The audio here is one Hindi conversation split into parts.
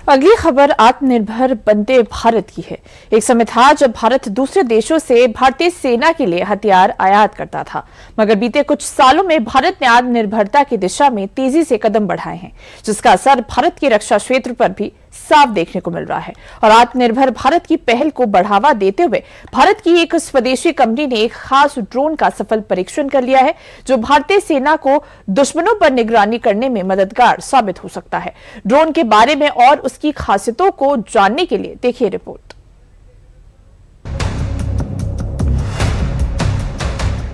अगली खबर आत्मनिर्भर बनते भारत की है। एक समय था जब भारत दूसरे देशों से भारतीय सेना के लिए हथियार आयात करता था, मगर बीते कुछ सालों में भारत ने आत्मनिर्भरता की दिशा में तेजी से कदम बढ़ाए हैं, जिसका असर भारत के रक्षा क्षेत्र पर भी साफ देखने को मिल रहा है। और आत्मनिर्भर भारत की पहल को बढ़ावा देते हुए भारत की एक स्वदेशी कंपनी ने एक खास ड्रोन का सफल परीक्षण कर लिया है, जो भारतीय सेना को दुश्मनों पर निगरानी करने में मददगार साबित हो सकता है। ड्रोन के बारे में और उसकी खासियतों को जानने के लिए देखिए रिपोर्ट।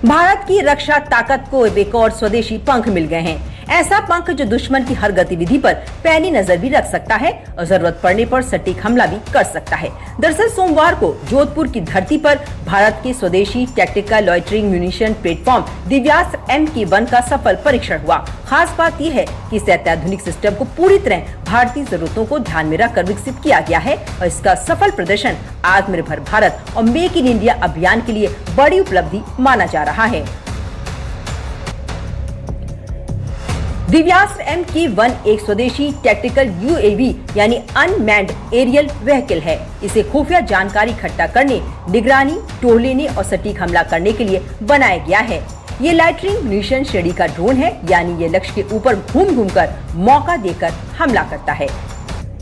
भारत की रक्षा ताकत को एक और स्वदेशी पंख मिल गए हैं। ऐसा पंख जो दुश्मन की हर गतिविधि पर पैनी नजर भी रख सकता है और जरूरत पड़ने पर सटीक हमला भी कर सकता है। दरअसल सोमवार को जोधपुर की धरती पर भारत के स्वदेशी tactical loitering munition platform Divyastra MK1 का सफल परीक्षण हुआ। खास बात यह है कि इस अत्याधुनिक सिस्टम को पूरी तरह भारतीय जरूरतों को ध्यान में रखकर विकसित किया गया है और इसका सफल प्रदर्शन आत्मनिर्भर भारत और मेक इन इंडिया अभियान के लिए बड़ी उपलब्धि माना जा रहा है। दिव्यास्त्र MK1 एक स्वदेशी टैक्टिकल UAV यानी अनमैन्ड एरियल व्हीकल है। इसे खुफिया जानकारी इकट्ठा करने, निगरानी, टोह लेने और सटीक हमला करने के लिए बनाया गया है। ये लाइटरिंग म्यूनिशन श्रेणी का ड्रोन है, यानी ये लक्ष्य के ऊपर घूम कर मौका देकर हमला करता है।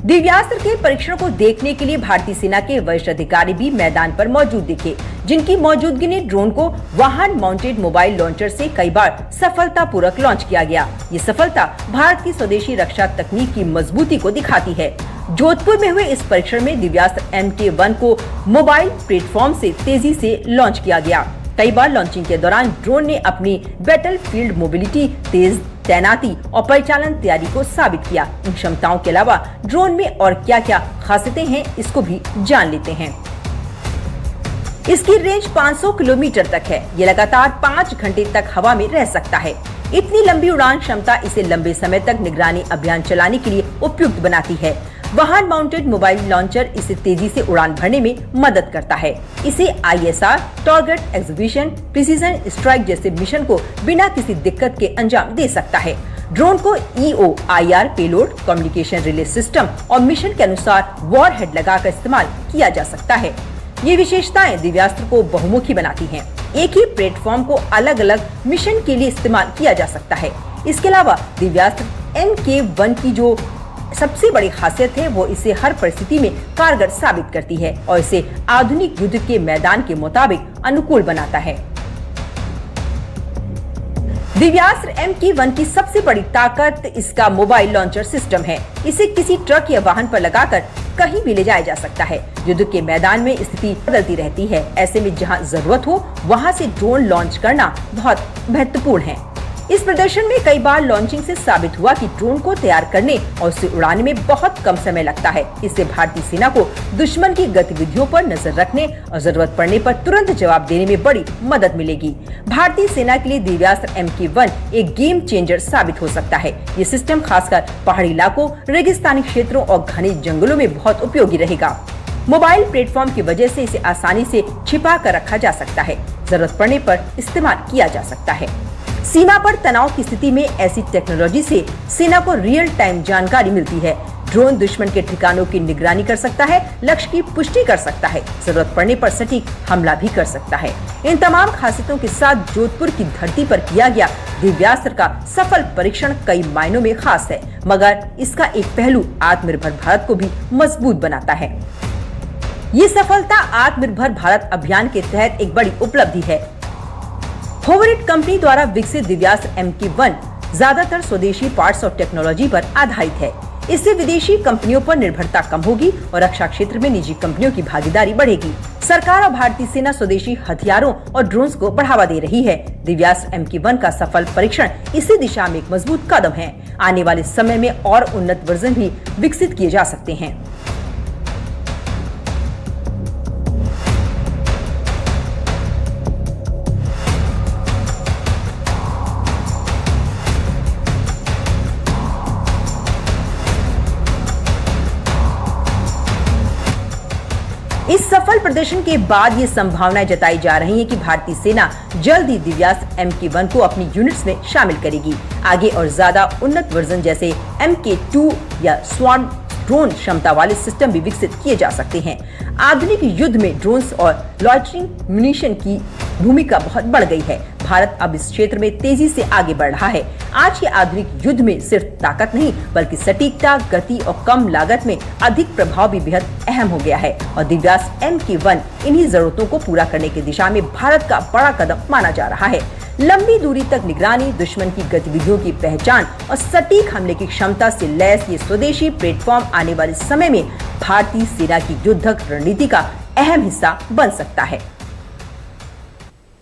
दिव्यास्त्र के परीक्षण को देखने के लिए भारतीय सेना के वरिष्ठ अधिकारी भी मैदान पर मौजूद दिखे, जिनकी मौजूदगी ने ड्रोन को वाहन माउंटेड मोबाइल लॉन्चर से कई बार सफलतापूर्वक लॉन्च किया गया। ये सफलता भारत की स्वदेशी रक्षा तकनीक की मजबूती को दिखाती है। जोधपुर में हुए इस परीक्षण में दिव्यास्त्र MK1 को मोबाइल प्लेटफॉर्म से तेजी से लॉन्च किया गया। कई बार लॉन्चिंग के दौरान ड्रोन ने अपनी बैटलफील्ड मोबिलिटी, तेज तैनाती और परिचालन तैयारी को साबित किया। इन क्षमताओं के अलावा ड्रोन में और क्या क्या खासियतें हैं, इसको भी जान लेते हैं। इसकी रेंज 500 किलोमीटर तक है। ये लगातार 5 घंटे तक हवा में रह सकता है। इतनी लंबी उड़ान क्षमता इसे लंबे समय तक निगरानी अभियान चलाने के लिए उपयुक्त बनाती है। वाहन माउंटेड मोबाइल लॉन्चर इसे तेजी से उड़ान भरने में मदद करता है। इसे ISR, target execution, precision strike जैसे मिशन को बिना किसी दिक्कत के अंजाम दे सकता है। ड्रोन को EO/IR payload, communication relay system और मिशन के अनुसार वॉरहेड लगाकर इस्तेमाल किया जा सकता है। ये विशेषताएं दिव्यास्त्र को बहुमुखी बनाती हैं। एक ही प्लेटफॉर्म को अलग अलग मिशन के लिए इस्तेमाल किया जा सकता है। इसके अलावा दिव्यास्त्र MK1 की जो सबसे बड़ी खासियत है वो इसे हर परिस्थिति में कारगर साबित करती है और इसे आधुनिक युद्ध के मैदान के मुताबिक अनुकूल बनाता है। दिव्यास्त्र MK1 की सबसे बड़ी ताकत इसका मोबाइल लॉन्चर सिस्टम है। इसे किसी ट्रक या वाहन पर लगाकर कहीं भी ले जाया जा सकता है। युद्ध के मैदान में स्थिति बदलती रहती है। ऐसे में जहां जरूरत हो वहां से ड्रोन लॉन्च करना बहुत महत्वपूर्ण है। इस प्रदर्शन में कई बार लॉन्चिंग से साबित हुआ कि ड्रोन को तैयार करने और उसे उड़ाने में बहुत कम समय लगता है। इससे भारतीय सेना को दुश्मन की गतिविधियों पर नजर रखने और जरूरत पड़ने पर तुरंत जवाब देने में बड़ी मदद मिलेगी। भारतीय सेना के लिए दिव्यास्त्र MK1 एक गेम चेंजर साबित हो सकता है। ये सिस्टम खासकर पहाड़ी इलाकों, रेगिस्तानी क्षेत्रों और घने जंगलों में बहुत उपयोगी रहेगा। मोबाइल प्लेटफॉर्म की वजह से इसे आसानी से छिपा कर रखा जा सकता है। जरूरत पड़ने पर इस्तेमाल किया जा सकता है। सीमा पर तनाव की स्थिति में ऐसी टेक्नोलॉजी से सेना को रियल टाइम जानकारी मिलती है। ड्रोन दुश्मन के ठिकानों की निगरानी कर सकता है, लक्ष्य की पुष्टि कर सकता है, जरूरत पड़ने पर सटीक हमला भी कर सकता है। इन तमाम खासियतों के साथ जोधपुर की धरती पर किया गया दिव्यास्त्र का सफल परीक्षण कई मायनों में खास है, मगर इसका एक पहलू आत्मनिर्भर भारत को भी मजबूत बनाता है। ये सफलता आत्मनिर्भर भारत अभियान के तहत एक बड़ी उपलब्धि है। होवरिट कंपनी द्वारा विकसित दिव्यास्त्र MK1 ज्यादातर स्वदेशी पार्ट्स और टेक्नोलॉजी पर आधारित है। इससे विदेशी कंपनियों पर निर्भरता कम होगी और रक्षा क्षेत्र में निजी कंपनियों की भागीदारी बढ़ेगी। सरकार और भारतीय सेना स्वदेशी हथियारों और ड्रोन्स को बढ़ावा दे रही है। दिव्यास्त्र MK1 का सफल परीक्षण इसी दिशा में एक मजबूत कदम है। आने वाले समय में और उन्नत वर्जन भी विकसित किए जा सकते हैं। इस सफल प्रदर्शन के बाद ये संभावनाएं जताई जा रही हैं कि भारतीय सेना जल्द ही दिव्यास्त्र MK1 को अपनी यूनिट्स में शामिल करेगी। आगे और ज्यादा उन्नत वर्जन जैसे MK2 या स्वार्म ड्रोन क्षमता वाले सिस्टम भी विकसित किए जा सकते हैं। आधुनिक युद्ध में ड्रोन्स और लॉइटरिंग म्यूनिशन की भूमिका बहुत बढ़ गई है। भारत अब इस क्षेत्र में तेजी से आगे बढ़ रहा है। आज के आधुनिक युद्ध में सिर्फ ताकत नहीं बल्कि सटीकता, गति और कम लागत में अधिक प्रभाव भी बेहद अहम हो गया है और दिव्यास्त्र MK1 इन्हीं जरूरतों को पूरा करने की दिशा में भारत का बड़ा कदम माना जा रहा है। लंबी दूरी तक निगरानी, दुश्मन की गतिविधियों की पहचान और सटीक हमले की क्षमता से लैस ये स्वदेशी प्लेटफॉर्म आने वाले समय में भारतीय सेना की युद्धक रणनीति का अहम हिस्सा बन सकता है।